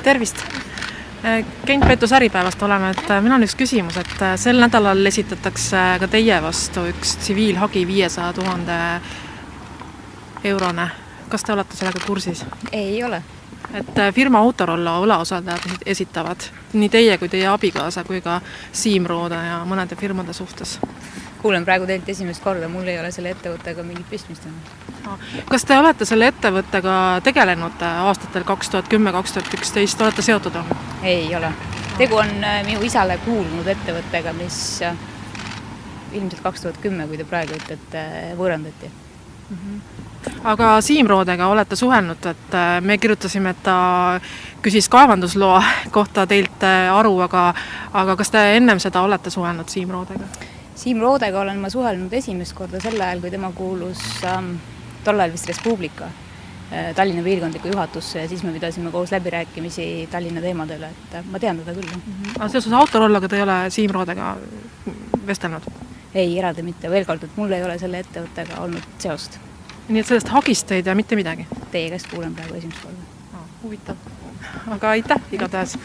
Tervist! Kent Peetus Äripäevast oleme, et meil on üks küsimus, et sel nädalal esitatakse ka teie vastu üks tsiviilhagi 500 000 eurone. Kas te olete sellega kursis? Ei ole. Et firma Autorolla võlausaldajad esitavad nii teie kui teie abikaasa kui ka Siim Roode ja mõnede firmade suhtes. Kuulen praegu teilt esimest korda, mul ei ole selle ettevõttega mingit pistmist. Kas te olete selle ettevõttega tegelenud aastatel 2010-2011? Olete seotud olnud? Ei ole. Tegu on minu isale kuulnud ettevõttega, mis ilmselt 2010, kui te praegu ütlete, võõrandati. Aga Siim Roodega olete suhelnud, et me kirjutasime, et ta küsis kaevandusloa kohta teilt aru, aga kas te ennem seda olete suhelnud Siim Roodega? Siim Roodega olen ma suhelnud esimest korda sel ajal, kui tema kuulus tollal vist Respublika Tallinna piirkondliku juhatusse ja siis me pidasime koos läbirääkimisi Tallinna teemadele, et ma tean teda küll. Aga seoses Autorollaga te ei ole Siim Roodega vestelnud? Ei, eraldi mitte. Veel kord, et mul ei ole selle ettevõttega olnud seost. Nii et sellest hagist ei tea mitte midagi? Teie käest kuulen praegu esimest korda. Huvitav. Aga aitäh igatahes!